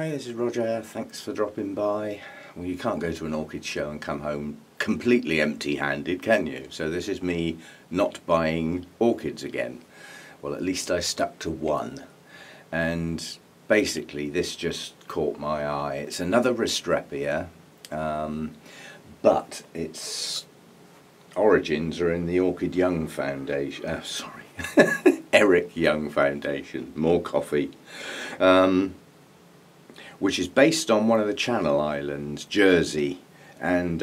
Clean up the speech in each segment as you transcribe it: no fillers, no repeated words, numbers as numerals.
Hi, this is Roger. Thanks for dropping by. Well, you can't go to an orchid show and come home completely empty-handed, can you? So this is me not buying orchids again. Well, at least I stuck to one. And basically this just caught my eye. It's another Restrepia, but its origins are in the Orchid Young Foundation. Eric Young Foundation. More coffee. Which is based on one of the Channel Islands, Jersey, and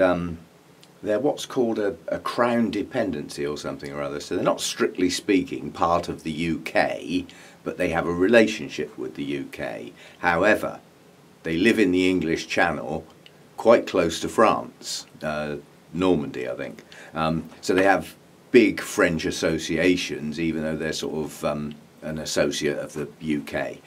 they're what's called a crown dependency or something or other. So they're not strictly speaking part of the UK, but they have a relationship with the UK. However, they live in the English Channel, quite close to France, Normandy, I think. So they have big French associations, even though they're sort of an associate of the UK.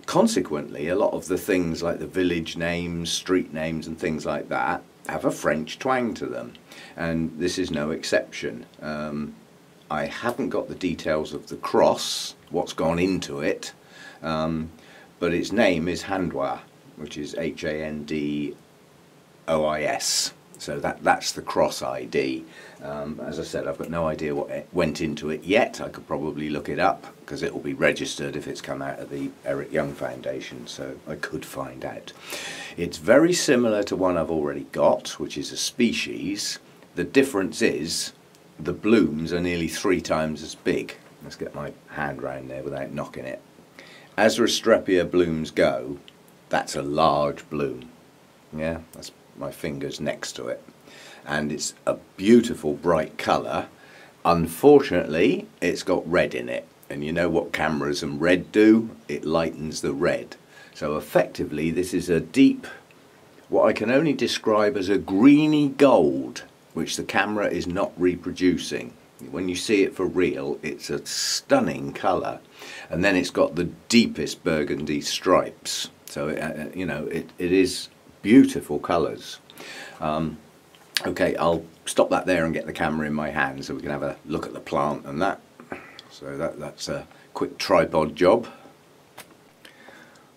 Consequently, a lot of the things like the village names, street names and things like that have a French twang to them, and this is no exception. I haven't got the details of the cross, what's gone into it, but its name is Handois, which is Handois. So that's the cross ID. As I said, I've got no idea what went into it yet. I could probably look it up because it will be registered if it's come out of the Eric Young Foundation, so I could find out. It's very similar to one I've already got, which is a species. The difference is the blooms are nearly 3 times as big. Let's get my hand round there without knocking it. As Restrepia blooms go, that's a large bloom. Yeah, that's my fingers next to it, and it's a beautiful bright colour. Unfortunately, it's got red in it, and you know what cameras and red do? It lightens the red. So effectively this is a deep, what I can only describe as a greeny gold, which the camera is not reproducing. When you see it for real, it's a stunning colour, and then it's got the deepest burgundy stripes. So you know, it is beautiful colours. Okay, I'll stop that there and get the camera in my hand so we can have a look at the plant and that. So that's a quick tripod job.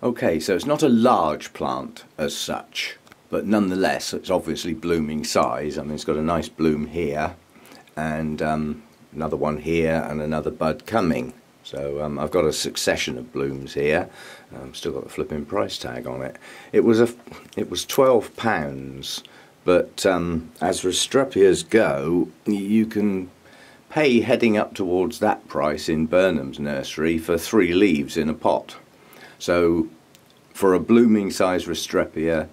Okay, so it's not a large plant as such, but nonetheless it's obviously blooming size. I mean, it's got a nice bloom here, and another one here, and another bud coming. So I've got a succession of blooms here. Still got the flipping price tag on it. It was £12, but as Restrepias go, you can pay heading up towards that price in Burnham's nursery for 3 leaves in a pot. So for a blooming size Restrepia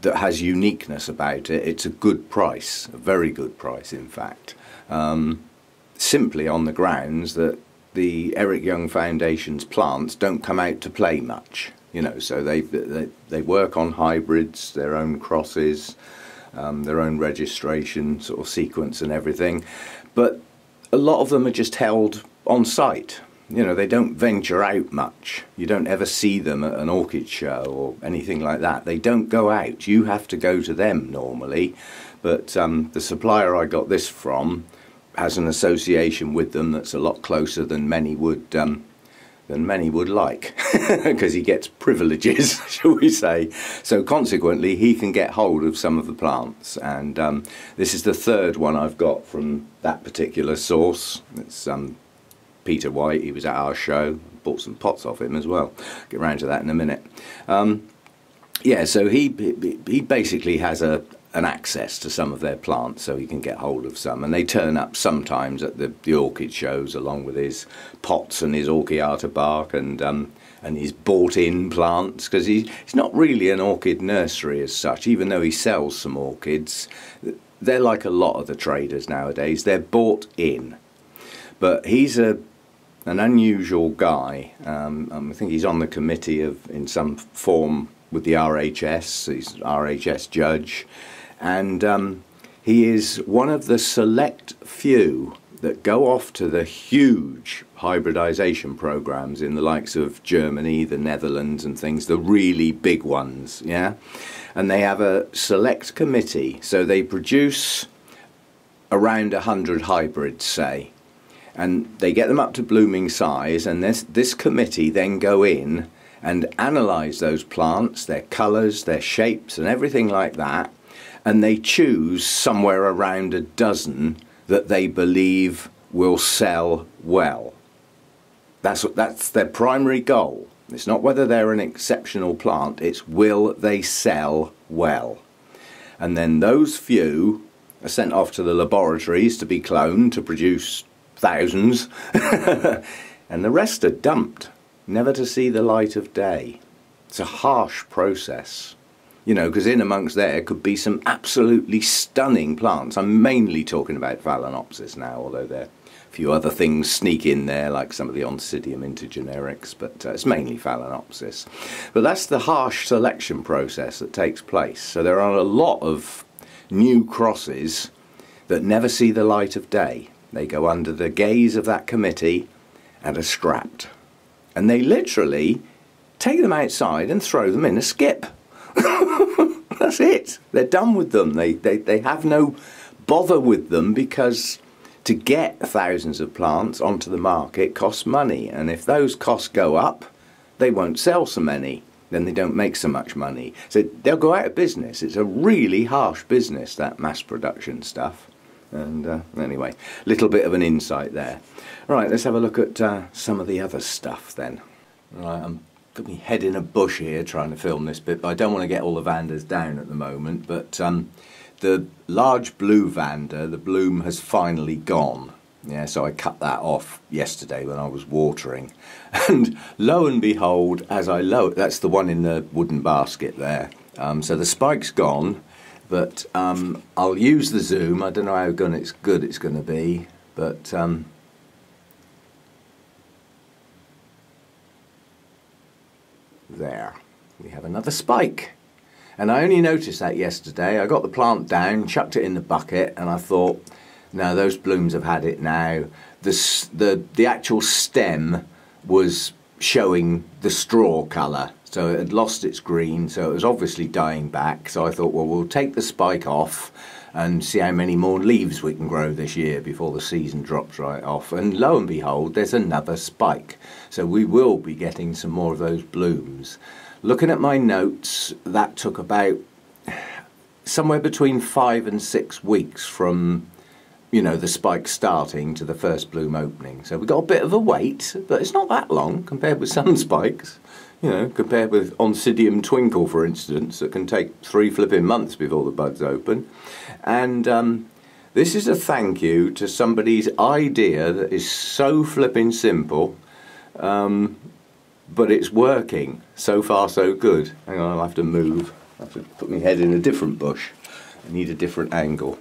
that has uniqueness about it, it's a good price, a very good price in fact. Simply on the grounds that the Eric Young Foundation's plants don't come out to play much, you know, so they work on hybrids, their own crosses, their own registration sort of sequence and everything, but a lot of them are just held on site. You know, they don't venture out much. You don't ever see them at an orchid show or anything like that. They don't go out. You have to go to them normally, but the supplier I got this from has an association with them that's a lot closer than many would like, because he gets privileges, shall we say. So consequently he can get hold of some of the plants, and this is the 3rd one I've got from that particular source. It's Peter White. He was at our show. Bought some pots off him as well. Get round to that in a minute. Yeah, so he basically has an access to some of their plants, so he can get hold of some, and they turn up sometimes at the orchid shows along with his pots and his Orchiata bark and his bought-in plants, because he's not really an orchid nursery as such, even though he sells some orchids. They're like a lot of the traders nowadays, they're bought in. But he's an unusual guy. I think he's on the committee in some form with the RHS, he's RHS judge, and he is one of the select few that go off to the huge hybridization programs in the likes of Germany, the Netherlands and things, the really big ones, yeah? And they have a select committee, so they produce around 100 hybrids, say, and they get them up to blooming size, and this committee then go in and analyse those plants, their colours, their shapes and everything like that, and they choose somewhere around a dozen that they believe will sell well. That's their primary goal. It's not whether they're an exceptional plant, it's will they sell well. And then those few are sent off to the laboratories to be cloned to produce thousands, and the rest are dumped, never to see the light of day. It's a harsh process, you know, because in amongst there could be some absolutely stunning plants. I'm mainly talking about Phalaenopsis now, although there are a few other things sneak in there, like some of the Oncidium intergenerics, but it's mainly Phalaenopsis. But that's the harsh selection process that takes place. So there are a lot of new crosses that never see the light of day. They go under the gaze of that committee and are scrapped. And they literally take them outside and throw them in a skip. That's it. They're done with them. They have no bother with them, because to get thousands of plants onto the market costs money. And if those costs go up, they won't sell so many. Then they don't make so much money. So they'll go out of business. It's a really harsh business, that mass production stuff. And anyway, a little bit of an insight there. Right, let's have a look at some of the other stuff then. Right, I'm got my head in a bush here trying to film this bit, but I don't want to get all the Vandas down at the moment. But the large blue Vanda, the bloom has finally gone. Yeah, so I cut that off yesterday when I was watering. And lo and behold, as I lower, that's the one in the wooden basket there. So the spike's gone. But I'll use the zoom. I don't know how good it's going to be, but there, we have another spike. And I only noticed that yesterday. I got the plant down, chucked it in the bucket, and I thought, no, those blooms have had it now. The actual stem was showing the straw colour. So it had lost its green, so it was obviously dying back. So I thought, well, we'll take the spike off and see how many more leaves we can grow this year before the season drops right off. And lo and behold, there's another spike. So we will be getting some more of those blooms. Looking at my notes, that took about somewhere between 5 and 6 weeks from, you know, the spike starting to the first bloom opening. So we've got a bit of a wait, but it's not that long compared with some spikes. You know, compared with Oncidium Twinkle, for instance, that can take 3 flipping months before the buds open. And this is a thank you to somebody's idea that is so flipping simple, but it's working. So far, so good. Hang on, I'll have to move. I have to put my head in a different bush. I need a different angle.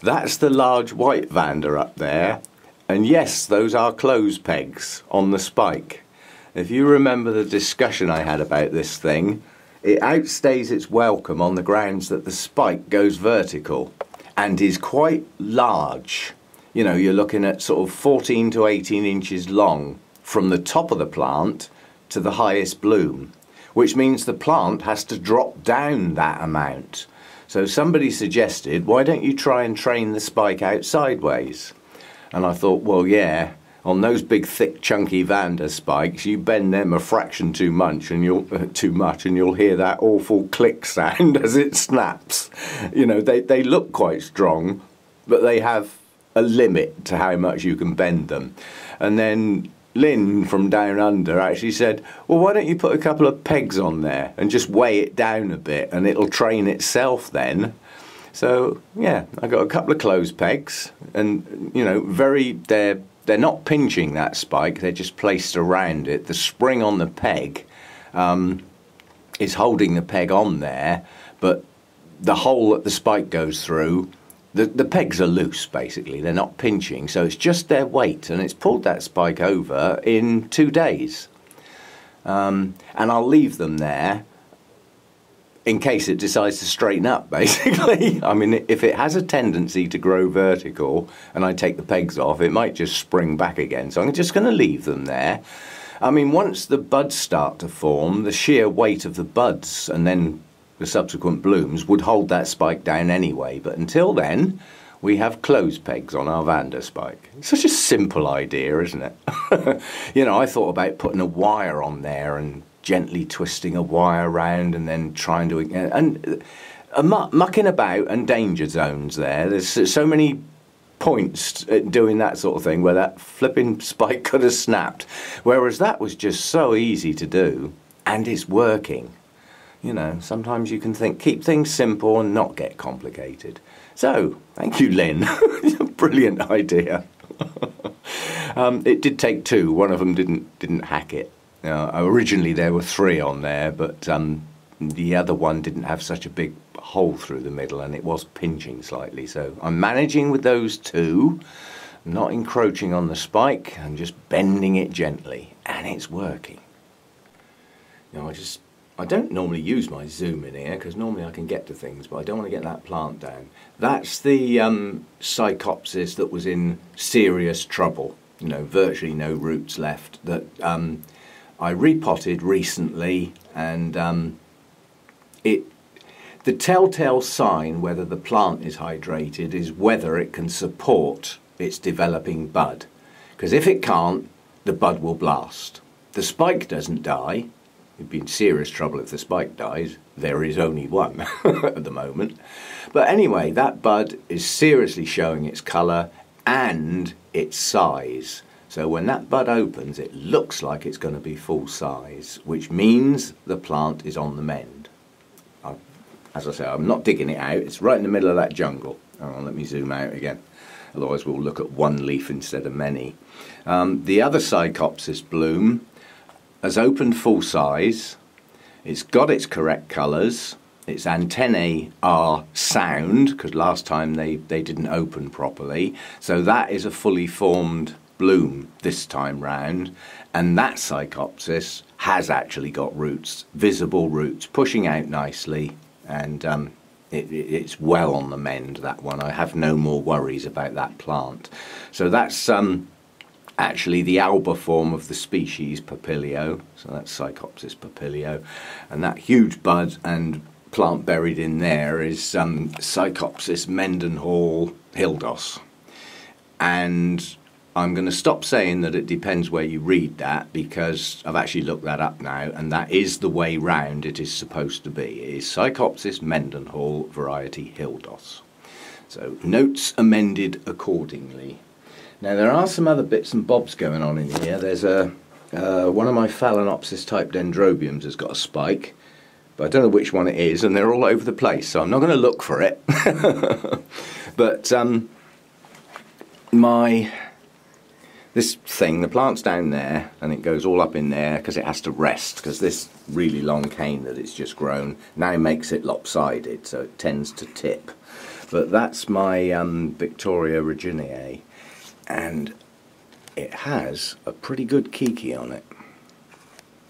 That's the large white Vanda up there. And yes, those are clothes pegs on the spike. If you remember the discussion I had about this thing, it outstays its welcome on the grounds that the spike goes vertical and is quite large. You know, you're looking at sort of 14 to 18 inches long from the top of the plant to the highest bloom, which means the plant has to drop down that amount. So somebody suggested, why don't you try and train the spike out sideways? And I thought, well, yeah, on those big, thick, chunky Vanda spikes, you bend them a fraction too much and you'll hear that awful click sound as it snaps. You know, they look quite strong, but they have a limit to how much you can bend them. And then Lynn from down under actually said, well, why don't you put a couple of pegs on there and just weigh it down a bit and it'll train itself then. So yeah, I got a couple of clothes pegs, and you know, they're not pinching that spike, they're just placed around it. The spring on the peg is holding the peg on there, but the hole that the spike goes through, the pegs are loose basically, they're not pinching, so it's just their weight, and it's pulled that spike over in 2 days. And I'll leave them there in case it decides to straighten up, basically. I mean, if it has a tendency to grow vertical and I take the pegs off, it might just spring back again. So I'm just going to leave them there. I mean, once the buds start to form, the sheer weight of the buds and then the subsequent blooms would hold that spike down anyway. But until then, we have clothes pegs on our Vanderspike. It's such a simple idea, isn't it? You know, I thought about putting a wire on there and gently twisting a wire around and then trying to... and mucking about and danger zones there. There's so many points at doing that sort of thing where that flipping spike could have snapped. Whereas that was just so easy to do and it's working. You know, sometimes you can think, keep things simple and not get complicated. So, thank you, Lynn. Brilliant idea. It did take two. One of them didn't hack it. Originally there were 3 on there, but the other one didn't have such a big hole through the middle and it was pinching slightly. So I'm managing with those 2, not encroaching on the spike and just bending it gently, and it's working. You know, I don't normally use my zoom in here because normally I can get to things, but I don't want to get that plant down. That's the Psychopsis that was in serious trouble, you know, virtually no roots left, that I repotted recently, and the telltale sign whether the plant is hydrated is whether it can support its developing bud, because if it can't, the bud will blast. The spike doesn't die. You'd be in serious trouble if the spike dies. There is only one at the moment. But anyway, that bud is seriously showing its colour and its size. So when that bud opens, it looks like it's going to be full size, which means the plant is on the mend. As I say, I'm not digging it out. It's right in the middle of that jungle. Oh, let me zoom out again. Otherwise we'll look at one leaf instead of many. The other Psychopsis bloom has opened full size. It's got its correct colours. Its antennae are sound, because last time they didn't open properly. So that is a fully formed bloom this time round. And that Psychopsis has actually got roots, visible roots, pushing out nicely. And it's well on the mend, that one. I have no more worries about that plant. So that's actually the alba form of the species Papilio. So that's Psychopsis papilio. And that huge bud and plant buried in there is Psychopsis Mendenhall Hildos. And I'm going to stop saying that it depends where you read that, because I've actually looked that up now, and that is the way round it is supposed to be. It is Psychopsis Mendenhall variety Hildos. So notes amended accordingly. Now there are some other bits and bobs going on in here. There's one of my Phalaenopsis type dendrobiums has got a spike, but I don't know which one it is, and they're all over the place, so I'm not going to look for it. But this thing, the plant's down there, and it goes all up in there because it has to rest, because this really long cane that it's just grown now makes it lopsided, so it tends to tip. But that's my Victoria Reginae, and it has a pretty good kiki on it.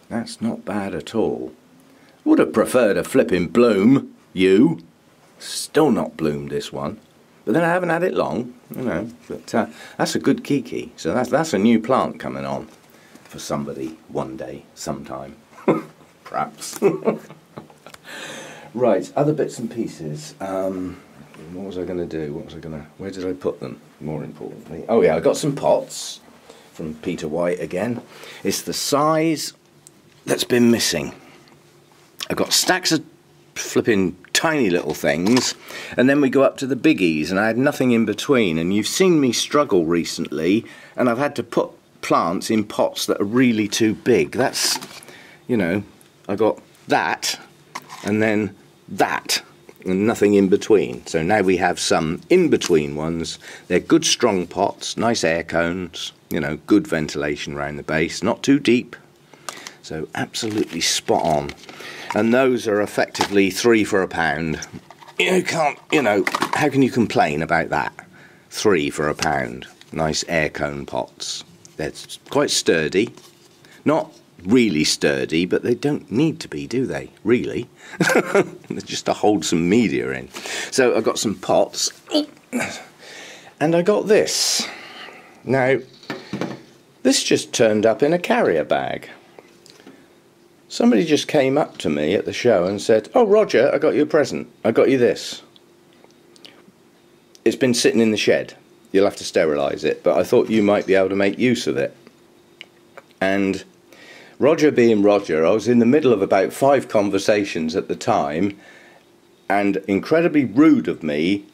That's not bad at all. Would have preferred a flipping bloom, you. Still not bloomed, this one. But then I haven't had it long, you know. But that's a good kiki. So that's a new plant coming on for somebody one day, sometime. Perhaps. Right, other bits and pieces. What was I going to do? Where did I put them, more importantly? Oh yeah, I got some pots from Peter White again. It's the size that's been missing. I've got stacks of flipping tiny little things, and then we go up to the biggies, and I had nothing in between. And you've seen me struggle recently, and I've had to put plants in pots that are really too big. That's, you know, I got that, and then that, and nothing in between. So now we have some in between ones. They're good strong pots, nice air cones, you know, good ventilation around the base, not too deep. So absolutely spot on. And those are effectively 3 for £1. You can't, you know, how can you complain about that? 3 for £1. Nice air cone pots. They're quite sturdy. Not really sturdy, but they don't need to be, do they? Really? They're just to hold some media in. So I got some pots. And I got this. Now, this just turned up in a carrier bag. Somebody just came up to me at the show and said, "Oh, Roger, I got you a present. I got you this." it's been sitting in the shed. You'll have to sterilise it, but I thought you might be able to make use of it. And Roger being Roger, I was in the middle of about 5 conversations at the time, and incredibly rude of me,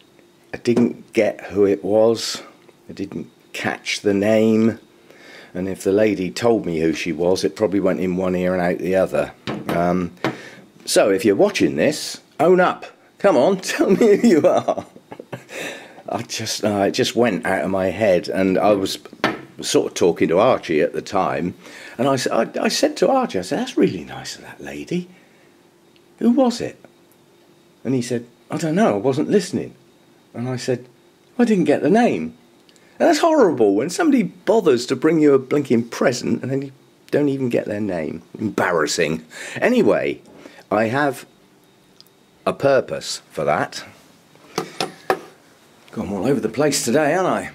I didn't get who it was. I didn't catch the name, and if the lady told me who she was, it probably went in one ear and out the other. So if you're watching this, own up. Come on, tell me who you are. It just went out of my head, and I was sort of talking to Archie at the time, and I said to Archie, I said, that's really nice of that lady. Who was it? And he said, I don't know, I wasn't listening. And I said, I didn't get the name. And that's horrible when somebody bothers to bring you a blinking present and then you don't even get their name. Embarrassing. Anyway, I have a purpose for that. Gone all over the place today, aren't I?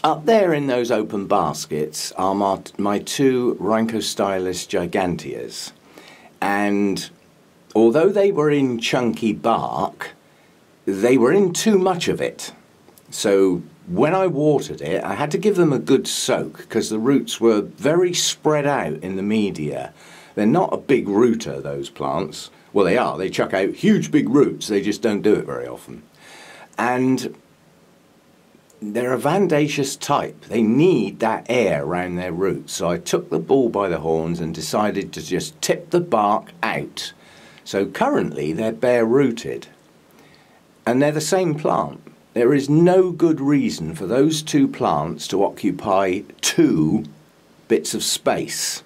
Up there in those open baskets are my 2 Rhynchostylis giganteas. And although they were in chunky bark, they were in too much of it. So when I watered it, I had to give them a good soak because the roots were very spread out in the media. They're not a big rooter, those plants. Well, they are. They chuck out huge big roots. They just don't do it very often. And they're a vandaceous type. They need that air around their roots. So I took the bull by the horns and decided to just tip the bark out. So currently they're bare rooted. And they're the same plant. There is no good reason for those 2 plants to occupy 2 bits of space.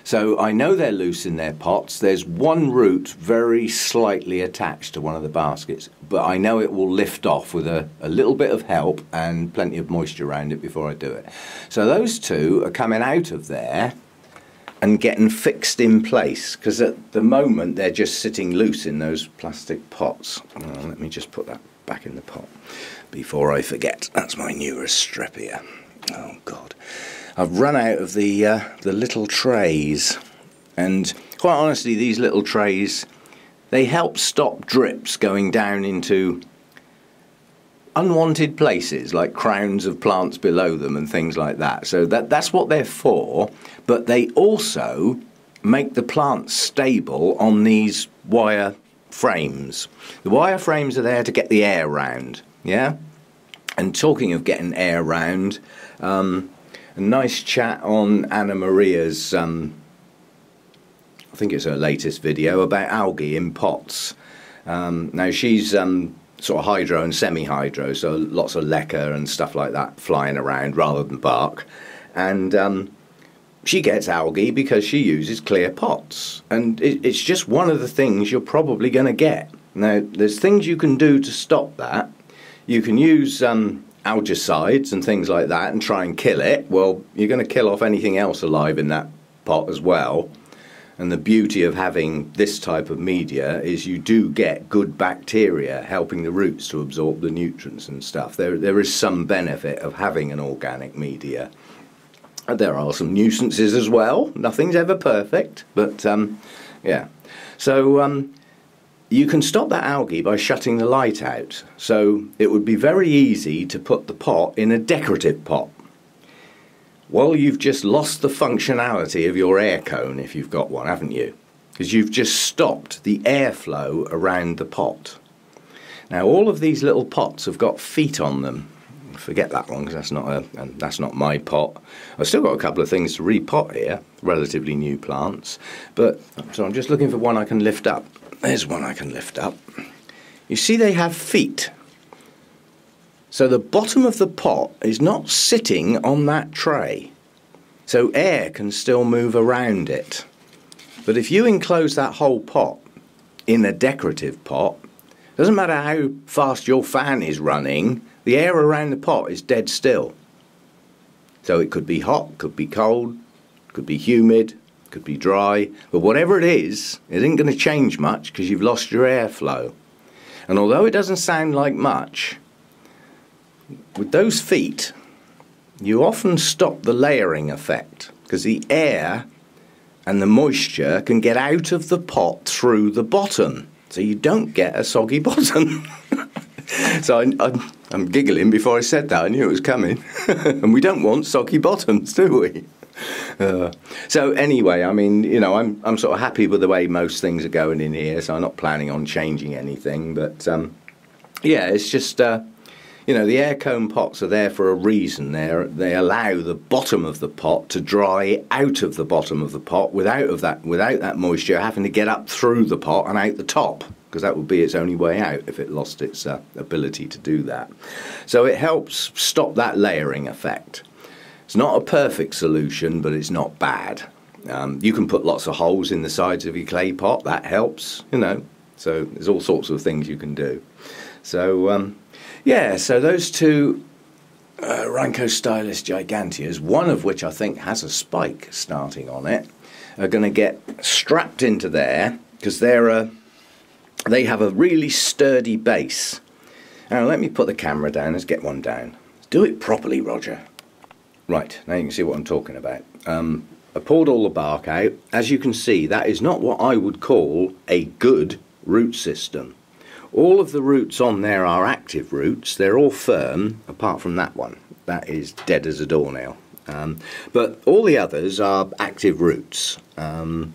So I know they're loose in their pots. There's one root very slightly attached to one of the baskets, but I know it will lift off with a little bit of help and plenty of moisture around it before I do it. So those 2 are coming out of there and getting fixed in place, because at the moment they're just sitting loose in those plastic pots. Oh, let me just put that back in the pot before I forget. That's my newest strip here. Oh God. I've run out of the little trays, and quite honestly these little trays, they help stop drips going down into unwanted places like crowns of plants below them and things like that. So that's what they're for, but they also make the plants stable on these wire frames. The wire frames are there to get the air round, yeah? And talking of getting air round, a nice chat on Anna Maria's, I think it's her latest video, about algae in pots. Now she's sort of hydro and semi-hydro, so lots of leca and stuff like that flying around rather than bark. And she gets algae because she uses clear pots. And it's just one of the things you're probably going to get. Now, there's things you can do to stop that. You can use algicides and things like that and try and kill it. Well, you're going to kill off anything else alive in that pot as well. And the beauty of having this type of media is you do get good bacteria helping the roots to absorb the nutrients and stuff. There is some benefit of having an organic media. There are some nuisances as well. Nothing's ever perfect, but yeah. So you can stop that algae by shutting the light out. So it would be very easy to put the pot in a decorative pot. Well, you've just lost the functionality of your air cone if you've got one, haven't you? Because you've just stopped the airflow around the pot. Now, all of these little pots have got feet on them. Forget that one, because that's not my pot. I've still got a couple of things to repot here, relatively new plants. But so I'm just looking for one I can lift up. There's one I can lift up. You see, they have feet. So the bottom of the pot is not sitting on that tray. So air can still move around it. But if you enclose that whole pot in a decorative pot, doesn't matter how fast your fan is running, the air around the pot is dead still. So it could be hot, could be cold, could be humid, could be dry, but whatever it isn't going to change much because you've lost your airflow. And although it doesn't sound like much, with those feet, you often stop the layering effect because the air and the moisture can get out of the pot through the bottom, so you don't get a soggy bottom. So I'm giggling before I said that. I knew it was coming. And we don't want soggy bottoms, do we? So anyway, I mean, you know, I'm sort of happy with the way most things are going in here, so I'm not planning on changing anything. But yeah, it's just you know, the air cone pots are there for a reason. They allow the bottom of the pot to dry out of the bottom of the pot without that moisture having to get up through the pot and out the top, because that would be its only way out if it lost its ability to do that. So it helps stop that layering effect. It's not a perfect solution, but it's not bad. You can put lots of holes in the sides of your clay pot. That helps, you know. So there's all sorts of things you can do. So yeah, so those two Rheinco Stylus Giganteas, one of which I think has a spike starting on it, are going to get strapped into there because they have a really sturdy base. Now let me put the camera down. Let's get one down. Do it properly, Roger. Right, now you can see what I'm talking about. I pulled all the bark out. As you can see, that is not what I would call a good root system. All of the roots on there are active roots. They're all firm, apart from that one. That is dead as a doornail. But all the others are active roots. And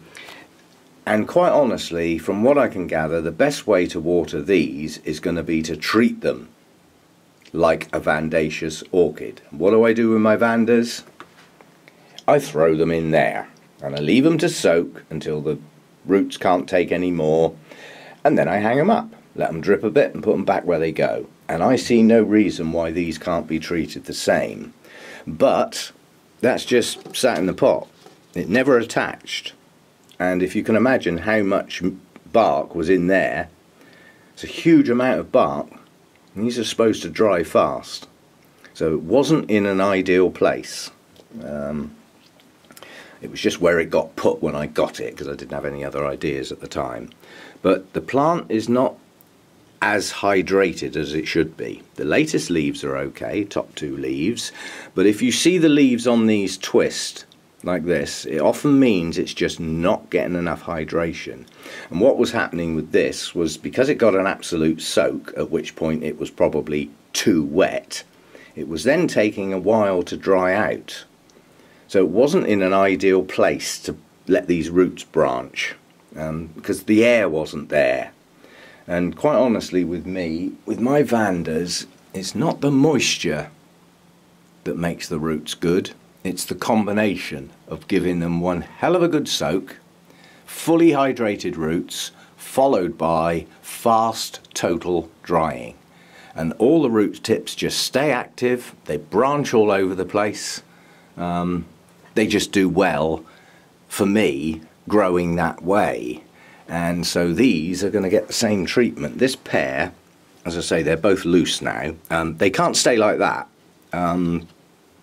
quite honestly, from what I can gather, the best way to water these is going to be to treat them like a Vandaceous orchid. What do I do with my Vandas? I throw them in there and I leave them to soak until the roots can't take any more, and then I hang them up, let them drip a bit and put them back where they go. And I see no reason why these can't be treated the same. But that's just sat in the pot. It never attached. And if you can imagine how much bark was in there, it's a huge amount of bark. These are supposed to dry fast, so it wasn't in an ideal place. It was just where it got put when I got it, because I didn't have any other ideas at the time. But the plant is not as hydrated as it should be. The latest leaves are okay, top two leaves, but if you see the leaves on these twist like this, it often means it's just not getting enough hydration. And what was happening with this was, because it got an absolute soak, at which point it was probably too wet, it was then taking a while to dry out. So it wasn't in an ideal place to let these roots branch, because the air wasn't there. And quite honestly, with me, with my Vandas, it's not the moisture that makes the roots good. It's the combination of giving them one hell of a good soak, fully hydrated roots, followed by fast total drying. And all the root tips just stay active, they branch all over the place. They just do well, for me, growing that way. And so these are going to get the same treatment. This pair, as I say, they're both loose now. They can't stay like that.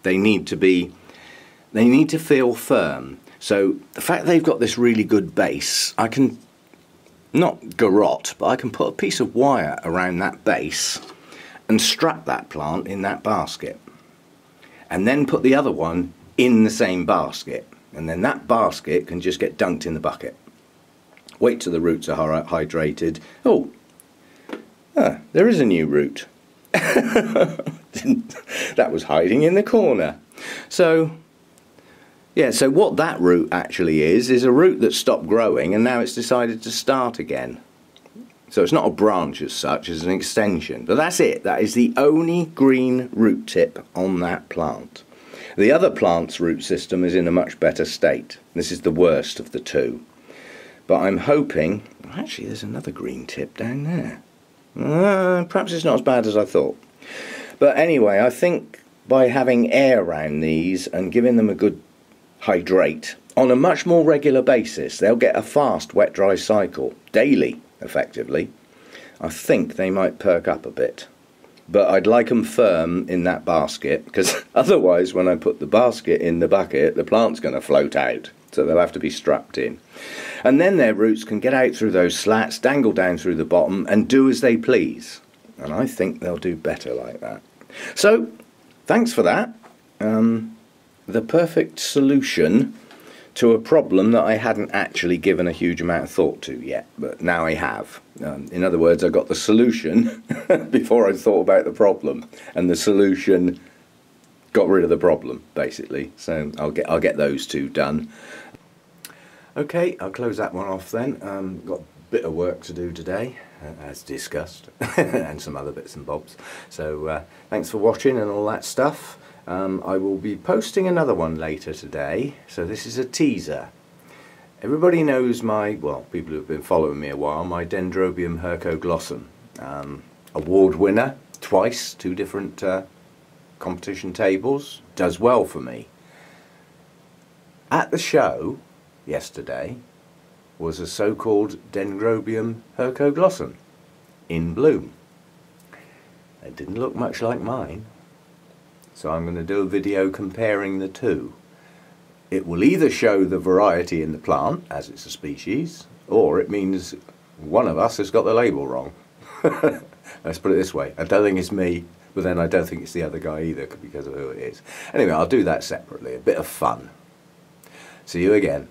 They need to feel firm. So the fact they've got this really good base, I can not garrote, but I can put a piece of wire around that base and strap that plant in that basket, and then put the other one in the same basket, and then that basket can just get dunked in the bucket. Wait till the roots are hydrated. Oh, there is a new root. That was hiding in the corner. So yeah, so what that root actually is a root that stopped growing and now it's decided to start again. So it's not a branch as such, it's an extension. But that's it. That is the only green root tip on that plant. The other plant's root system is in a much better state. This is the worst of the two. But I'm hoping... Actually, there's another green tip down there. Perhaps it's not as bad as I thought. But anyway, I think by having air around these and giving them a good hydrate on a much more regular basis, they'll get a fast wet-dry cycle, daily, effectively. I think they might perk up a bit. But I'd like them firm in that basket, because otherwise when I put the basket in the bucket, the plant's going to float out. So they'll have to be strapped in. And then their roots can get out through those slats, dangle down through the bottom, and do as they please. And I think they'll do better like that. So, thanks for that. The perfect solution to a problem that I hadn't actually given a huge amount of thought to yet, but now I have. In other words, I got the solution before I thought about the problem, and the solution got rid of the problem, basically. So I'll get those two done. Okay, I'll close that one off then. Got a bit of work to do today, as discussed, and some other bits and bobs. So thanks for watching and all that stuff. I will be posting another one later today, so this is a teaser. Everybody knows my, well, people who have been following me a while, my Dendrobium hercoglossum. Award winner twice, 2 different competition tables, does well for me. At the show yesterday was a so-called Dendrobium hercoglossum in bloom. It didn't look much like mine. So I'm going to do a video comparing the two. It will either show the variety in the plant, as it's a species, or it means one of us has got the label wrong. Let's put it this way. I don't think it's me, but then I don't think it's the other guy either because of who it is. Anyway, I'll do that separately. A bit of fun. See you again.